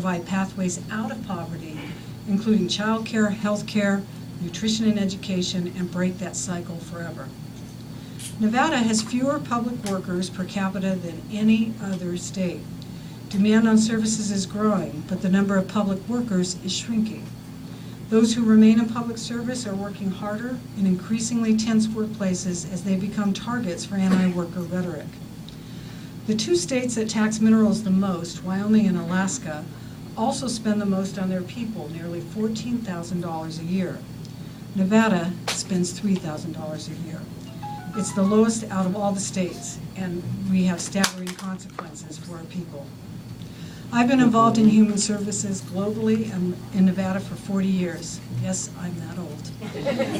provide pathways out of poverty, including child care, health care, nutrition and education, and break that cycle forever. Nevada has fewer public workers per capita than any other state. Demand on services is growing, but the number of public workers is shrinking. Those who remain in public service are working harder in increasingly tense workplaces as they become targets for anti-worker rhetoric. The two states that tax minerals the most, Wyoming and Alaska, also spend the most on their people, nearly $14,000 a year. Nevada spends $3,000 a year. It's the lowest out of all the states, and we have staggering consequences for our people. I've been involved in human services globally and in Nevada for 40 years. Yes, I'm that old.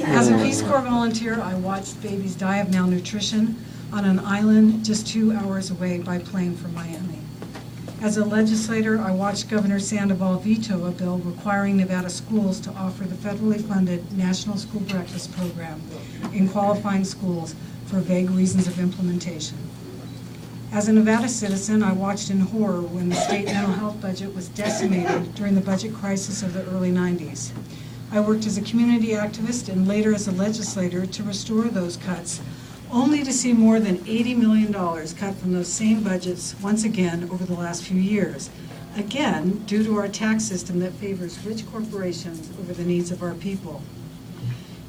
As a Peace Corps volunteer, I watched babies die of malnutrition on an island just 2 hours away by plane from Miami. As a legislator, I watched Governor Sandoval veto a bill requiring Nevada schools to offer the federally funded National School Breakfast Program in qualifying schools for vague reasons of implementation. As a Nevada citizen, I watched in horror when the state mental health budget was decimated during the budget crisis of the early 90s. I worked as a community activist and later as a legislator to restore those cuts, only to see more than $80 million cut from those same budgets once again over the last few years, again due to our tax system that favors rich corporations over the needs of our people.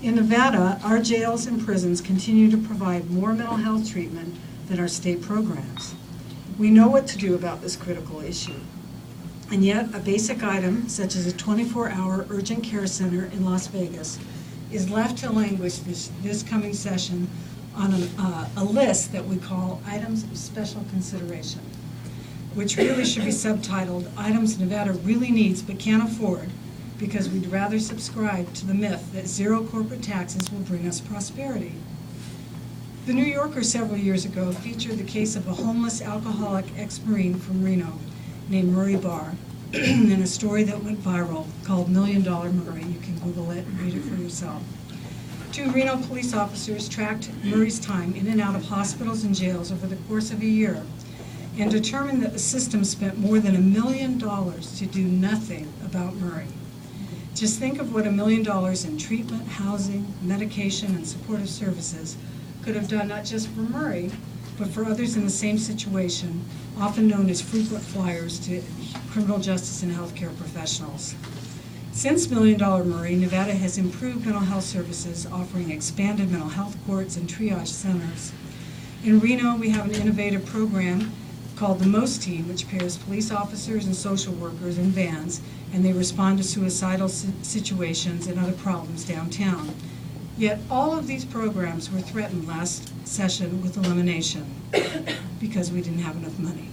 In Nevada, our jails and prisons continue to provide more mental health treatment than our state programs. We know what to do about this critical issue. And yet, a basic item, such as a 24-hour urgent care center in Las Vegas, is left to languish this coming session on a list that we call items of special consideration, which really should be subtitled items Nevada really needs but can't afford, because we'd rather subscribe to the myth that zero corporate taxes will bring us prosperity. The New Yorker several years ago featured the case of a homeless alcoholic ex-Marine from Reno named Murray Barr in a story that went viral called $1 Million Murray. You can Google it and read it for yourself. 2 Reno police officers tracked Murray's time in and out of hospitals and jails over the course of a year and determined that the system spent more than $1 million to do nothing about Murray. Just think of what $1 million in treatment, housing, medication, and supportive services could have done not just for Murray, but for others in the same situation, often known as frequent flyers to criminal justice and healthcare professionals. Since $1 Million Murray, Nevada has improved mental health services, offering expanded mental health courts and triage centers. In Reno, we have an innovative program called the MOST Team, which pairs police officers and social workers in vans, and they respond to suicidal situations and other problems downtown. Yet all of these programs were threatened last session with elimination because we didn't have enough money.